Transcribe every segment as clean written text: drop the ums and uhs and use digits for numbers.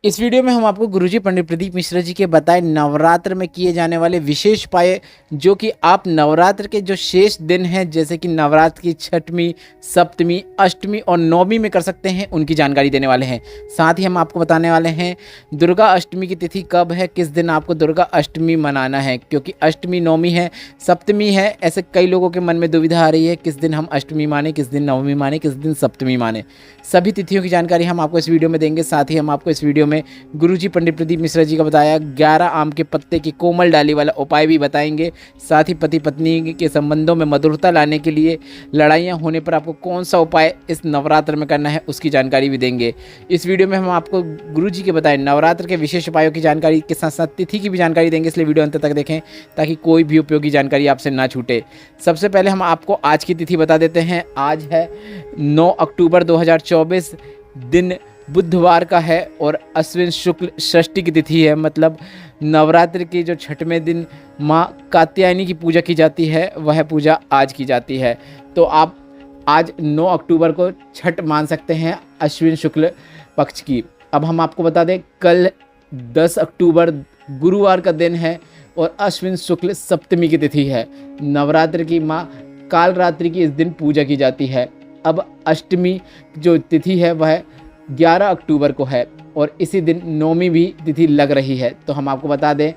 इस वीडियो में हम आपको गुरुजी पंडित प्रदीप मिश्रा जी के बताए नवरात्र में किए जाने वाले विशेष उपाय, जो कि आप नवरात्र के जो शेष दिन हैं, जैसे कि नवरात्र की छठवीं, सप्तमी, अष्टमी और नवमी में कर सकते हैं, उनकी जानकारी देने वाले हैं। साथ ही हम आपको बताने वाले हैं दुर्गा अष्टमी की तिथि कब है, किस दिन आपको दुर्गा अष्टमी मनाना है, क्योंकि अष्टमी नवमी है, सप्तमी है। ऐसे कई लोगों के मन में दुविधा आ रही है, किस दिन हम अष्टमी माने, किस दिन नवमी माने, किस दिन सप्तमी माने। सभी तिथियों की जानकारी हम आपको इस वीडियो में देंगे। साथ ही हम आपको इस वीडियो में गुरुजी पंडित प्रदीप मिश्रा जी का बताया 11 आम के पत्ते की कोमल डाली वाला उपाय भी बताएंगे। साथ ही पति पत्नी के संबंधों में मधुरता लाने के लिए लड़ाइयाँ होने पर आपको कौन सा उपाय इस नवरात्र में करना है, उसकी जानकारी भी देंगे। इस वीडियो में हम आपको गुरुजी के बताए नवरात्र के विशेष उपायों की जानकारी के साथ साथ तिथि की भी जानकारी देंगे, इसलिए वीडियो अंत तक देखें ताकि कोई भी उपयोगी जानकारी आपसे ना छूटे। सबसे पहले हम आपको आज की तिथि बता देते हैं। आज है 9 अक्टूबर 2024, दिन बुधवार का है और अश्विन शुक्ल षष्ठी की तिथि है। मतलब नवरात्र के जो छठवें दिन माँ कात्यायनी की पूजा की जाती है, वह पूजा आज की जाती है। तो आप आज 9 अक्टूबर को छठ मान सकते हैं, अश्विन शुक्ल पक्ष की। अब हम आपको बता दें, कल 10 अक्टूबर गुरुवार का दिन है और अश्विन शुक्ल सप्तमी की तिथि है। नवरात्र की माँ कालरात्रि की इस दिन पूजा की जाती है। अब अष्टमी जो तिथि है वह 11 अक्टूबर को है और इसी दिन नवमी भी तिथि लग रही है। तो हम आपको बता दें,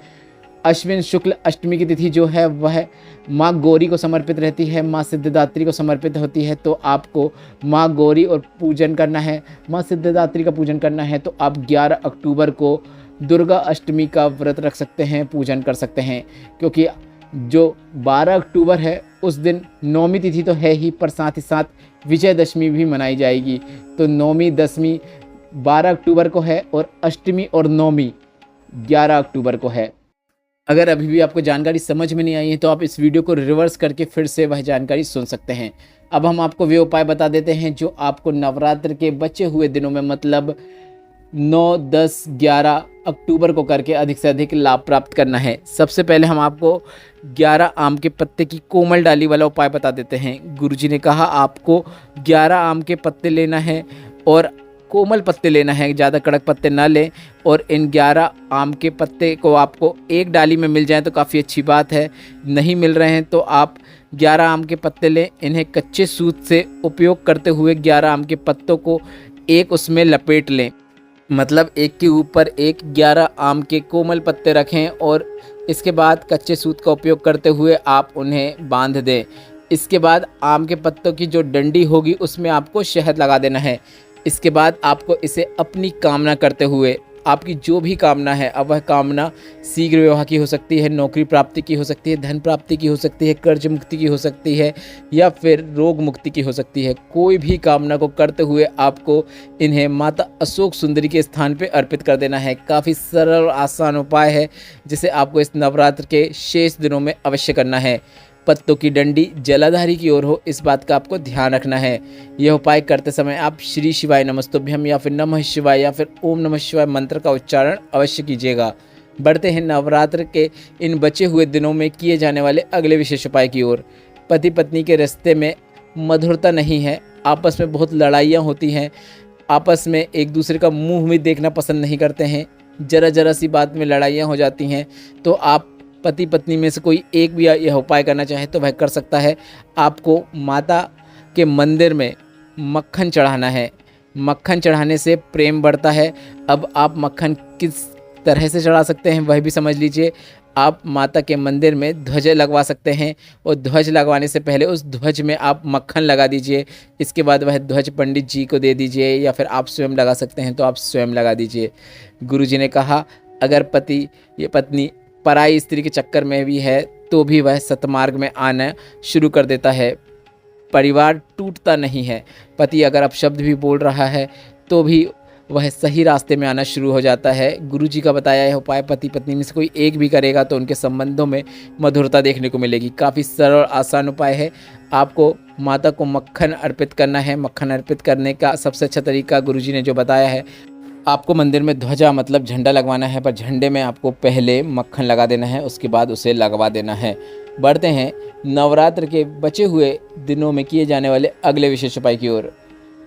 अश्विन शुक्ल अष्टमी की तिथि जो है वह माँ गौरी को समर्पित रहती है, माँ सिद्धिदात्री को समर्पित होती है। तो आपको माँ गौरी और पूजन करना है, माँ सिद्धिदात्री का पूजन करना है। तो आप 11 अक्टूबर को दुर्गा अष्टमी का व्रत रख सकते हैं, पूजन कर सकते हैं, क्योंकि जो 12 अक्टूबर है उस दिन नौमी तिथि तो है ही, पर साथ ही साथ विजयदशमी भी मनाई जाएगी। तो नौमी दसवीं 12 अक्टूबर को है और अष्टमी और नौमी 11 अक्टूबर को है। अगर अभी भी आपको जानकारी समझ में नहीं आई है तो आप इस वीडियो को रिवर्स करके फिर से वह जानकारी सुन सकते हैं। अब हम आपको वे उपाय बता देते हैं जो आपको नवरात्र के बचे हुए दिनों में, मतलब 9, 10, 11 अक्टूबर को करके अधिक से अधिक लाभ प्राप्त करना है। सबसे पहले हम आपको 11 आम के पत्ते की कोमल डाली वाला उपाय बता देते हैं। गुरुजी ने कहा आपको 11 आम के पत्ते लेना है और कोमल पत्ते लेना है, ज़्यादा कड़क पत्ते ना लें। और इन 11 आम के पत्ते को आपको एक डाली में मिल जाए तो काफ़ी अच्छी बात है, नहीं मिल रहे हैं तो आप 11 आम के पत्ते लें। इन्हें कच्चे सूत से उपयोग करते हुए 11 आम के पत्तों को एक उसमें लपेट लें, मतलब एक के ऊपर एक 11 आम के कोमल पत्ते रखें और इसके बाद कच्चे सूत का उपयोग करते हुए आप उन्हें बांध दें। इसके बाद आम के पत्तों की जो डंडी होगी उसमें आपको शहद लगा देना है। इसके बाद आपको इसे अपनी कामना करते हुए, आपकी जो भी कामना है, अब वह कामना शीघ्र विवाह की हो सकती है, नौकरी प्राप्ति की हो सकती है, धन प्राप्ति की हो सकती है, कर्ज मुक्ति की हो सकती है या फिर रोग मुक्ति की हो सकती है। कोई भी कामना को करते हुए आपको इन्हें माता अशोक सुंदरी के स्थान पर अर्पित कर देना है। काफ़ी सरल और आसान उपाय है जिसे आपको इस नवरात्र के शेष दिनों में अवश्य करना है। पत्तों की डंडी जलाधारी की ओर हो, इस बात का आपको ध्यान रखना है। यह उपाय करते समय आप श्री शिवाय नमस्तुभ्यम या फिर नमः शिवाय या फिर ओम नमः शिवाय मंत्र का उच्चारण अवश्य कीजिएगा। बढ़ते हैं नवरात्र के इन बचे हुए दिनों में किए जाने वाले अगले विशेष उपाय की ओर। पति पत्नी के रिश्ते में मधुरता नहीं है, आपस में बहुत लड़ाइयाँ होती हैं, आपस में एक दूसरे का मुँह भी देखना पसंद नहीं करते हैं, जरा जरा सी बात में लड़ाइयाँ हो जाती हैं। तो आप पति पत्नी में से कोई एक भी यह उपाय करना चाहे तो वह कर सकता है। आपको माता के मंदिर में मक्खन चढ़ाना है। मक्खन चढ़ाने से प्रेम बढ़ता है। अब आप मक्खन किस तरह से चढ़ा सकते हैं वह भी समझ लीजिए। आप माता के मंदिर में ध्वज लगवा सकते हैं और ध्वज लगवाने से पहले उस ध्वज में आप मक्खन लगा दीजिए। इसके बाद वह ध्वज पंडित जी को दे दीजिए या फिर आप स्वयं लगा सकते हैं तो आप स्वयं लगा दीजिए। गुरुजी ने कहा अगर पति या पत्नी पराई स्त्री के चक्कर में भी है तो भी वह सतमार्ग में आना शुरू कर देता है, परिवार टूटता नहीं है। पति अगर अपशब्द भी बोल रहा है तो भी वह सही रास्ते में आना शुरू हो जाता है। गुरुजी का बताया यह उपाय पति पत्नी में से कोई एक भी करेगा तो उनके संबंधों में मधुरता देखने को मिलेगी। काफ़ी सरल और आसान उपाय है। आपको माता को मक्खन अर्पित करना है। मक्खन अर्पित करने का सबसे अच्छा तरीका गुरुजी ने जो बताया है, आपको मंदिर में ध्वजा मतलब झंडा लगवाना है, पर झंडे में आपको पहले मक्खन लगा देना है, उसके बाद उसे लगवा देना है। बढ़ते हैं नवरात्र के बचे हुए दिनों में किए जाने वाले अगले विशेष उपाय की ओर।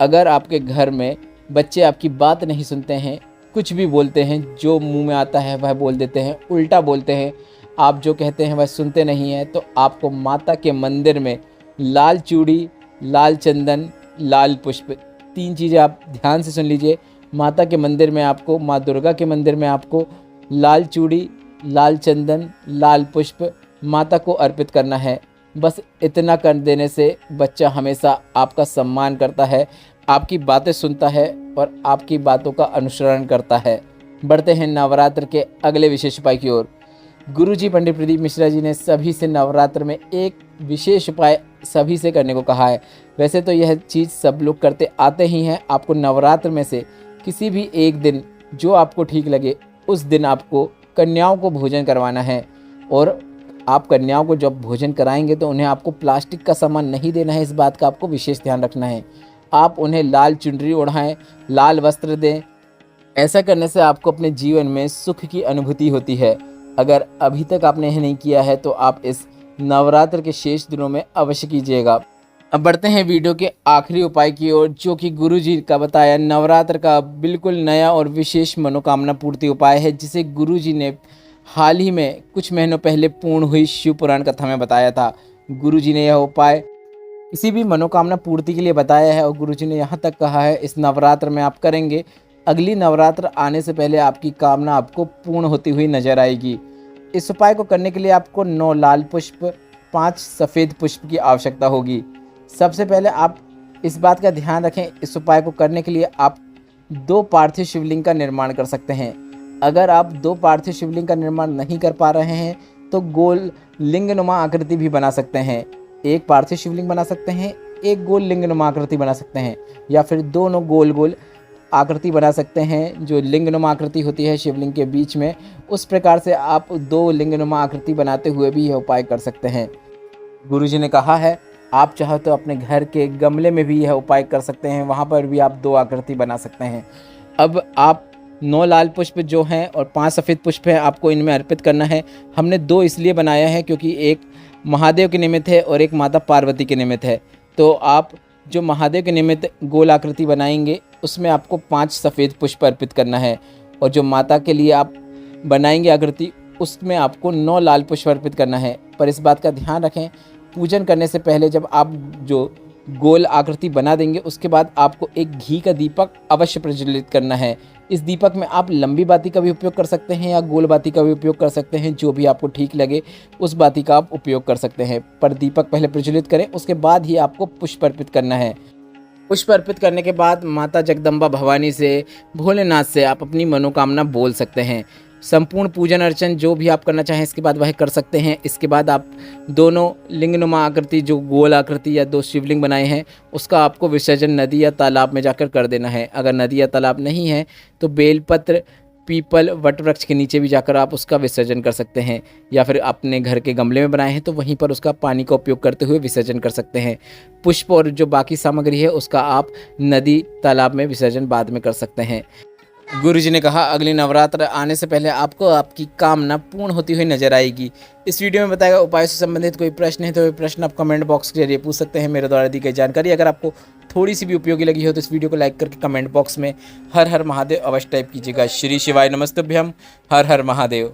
अगर आपके घर में बच्चे आपकी बात नहीं सुनते हैं, कुछ भी बोलते हैं, जो मुंह में आता है वह बोल देते हैं, उल्टा बोलते हैं, आप जो कहते हैं वह सुनते नहीं हैं, तो आपको माता के मंदिर में लाल चूड़ी, लाल चंदन, लाल पुष्प, 3 चीज़ें आप ध्यान से सुन लीजिए। माता के मंदिर में आपको, माँ दुर्गा के मंदिर में आपको लाल चूड़ी, लाल चंदन, लाल पुष्प माता को अर्पित करना है। बस इतना कर देने से बच्चा हमेशा आपका सम्मान करता है, आपकी बातें सुनता है और आपकी बातों का अनुसरण करता है। बढ़ते हैं नवरात्र के अगले विशेष उपाय की ओर। गुरुजी पंडित प्रदीप मिश्रा जी ने सभी से नवरात्र में एक विशेष उपाय सभी से करने को कहा है। वैसे तो यह चीज़ सब लोग करते आते ही हैं। आपको नवरात्र में से किसी भी एक दिन जो आपको ठीक लगे उस दिन आपको कन्याओं को भोजन करवाना है। और आप कन्याओं को जब भोजन कराएंगे तो उन्हें आपको प्लास्टिक का सामान नहीं देना है, इस बात का आपको विशेष ध्यान रखना है। आप उन्हें लाल चुनरी ओढ़ाएं, लाल वस्त्र दें। ऐसा करने से आपको अपने जीवन में सुख की अनुभूति होती है। अगर अभी तक आपने यह नहीं किया है तो आप इस नवरात्र के शेष दिनों में अवश्य कीजिएगा। अब बढ़ते हैं वीडियो के आखिरी उपाय की ओर, जो कि गुरुजी का बताया नवरात्र का बिल्कुल नया और विशेष मनोकामना पूर्ति उपाय है, जिसे गुरुजी ने हाल ही में कुछ महीनों पहले पूर्ण हुई शिव पुराण कथा में बताया था। गुरुजी ने यह उपाय किसी भी मनोकामना पूर्ति के लिए बताया है और गुरुजी ने यहाँ तक कहा है इस नवरात्र में आप करेंगे, अगली नवरात्र आने से पहले आपकी कामना आपको पूर्ण होती हुई नजर आएगी। इस उपाय को करने के लिए आपको 9 लाल पुष्प, 5 सफ़ेद पुष्प की आवश्यकता होगी। सबसे पहले आप इस बात का ध्यान रखें, इस उपाय को करने के लिए आप 2 पार्थिव शिवलिंग का निर्माण कर सकते हैं। अगर आप 2 पार्थिव शिवलिंग का निर्माण नहीं कर पा रहे हैं तो गोल लिंगनुमा आकृति भी बना सकते हैं। एक पार्थिव शिवलिंग बना सकते हैं, एक गोल लिंगनुमा आकृति बना सकते हैं, या फिर दोनों गोल गोल आकृति बना सकते हैं। जो लिंगनुमा आकृति होती है शिवलिंग के बीच में, उस प्रकार से आप 2 लिंगनुमा आकृति बनाते हुए भी यह उपाय कर सकते हैं। गुरुजी ने कहा है आप चाहो तो अपने घर के गमले में भी यह उपाय कर सकते हैं, वहाँ पर भी आप 2 आकृति बना सकते हैं। अब आप 9 लाल पुष्प जो हैं और 5 सफ़ेद पुष्प हैं आपको इनमें अर्पित करना है। हमने 2 इसलिए बनाया है क्योंकि एक महादेव के निमित्त है और एक माता पार्वती के निमित्त है। तो आप जो महादेव के निमित्त गोल आकृति बनाएंगे उसमें आपको 5 सफ़ेद पुष्प अर्पित करना है, और जो माता के लिए आप बनाएंगे आकृति उसमें आपको 9 लाल पुष्प अर्पित करना है। पर इस बात का ध्यान रखें, पूजन करने से पहले जब आप जो गोल आकृति बना देंगे उसके बाद आपको एक घी का दीपक अवश्य प्रज्वलित करना है। इस दीपक में आप लंबी बाती का भी उपयोग कर सकते हैं या गोल बाती का भी उपयोग कर सकते हैं, जो भी आपको ठीक लगे उस बाती का आप उपयोग कर सकते हैं। पर दीपक पहले प्रज्वलित करें, उसके बाद ही आपको पुष्प अर्पित करना है। पुष्प अर्पित करने के बाद माता जगदम्बा भवानी से, भोलेनाथ से आप अपनी मनोकामना बोल सकते हैं। संपूर्ण पूजन अर्चन जो भी आप करना चाहें इसके बाद वह कर सकते हैं। इसके बाद आप दोनों लिंगनुमा आकृति, जो गोल आकृति या 2 शिवलिंग बनाए हैं, उसका आपको विसर्जन नदी या तालाब में जाकर कर देना है। अगर नदी या तालाब नहीं है तो बेलपत्र, पीपल, वटवृक्ष के नीचे भी जाकर आप उसका विसर्जन कर सकते हैं, या फिर अपने घर के गमले में बनाए हैं तो वहीं पर उसका पानी का उपयोग करते हुए विसर्जन कर सकते हैं। पुष्प और जो बाकी सामग्री है उसका आप नदी, तालाब में विसर्जन बाद में कर सकते हैं। गुरुजी ने कहा अगली नवरात्र आने से पहले आपको आपकी कामना पूर्ण होती हुई नजर आएगी। इस वीडियो में बताया गया उपाय से संबंधित कोई प्रश्न है तो ये प्रश्न आप कमेंट बॉक्स के जरिए पूछ सकते हैं। मेरे द्वारा दी गई जानकारी अगर आपको थोड़ी सी भी उपयोगी लगी हो तो इस वीडियो को लाइक करके कमेंट बॉक्स में हर हर महादेव अवश्य टाइप कीजिएगा। श्री शिवाय नमस्तुभ्यम। हर हर महादेव।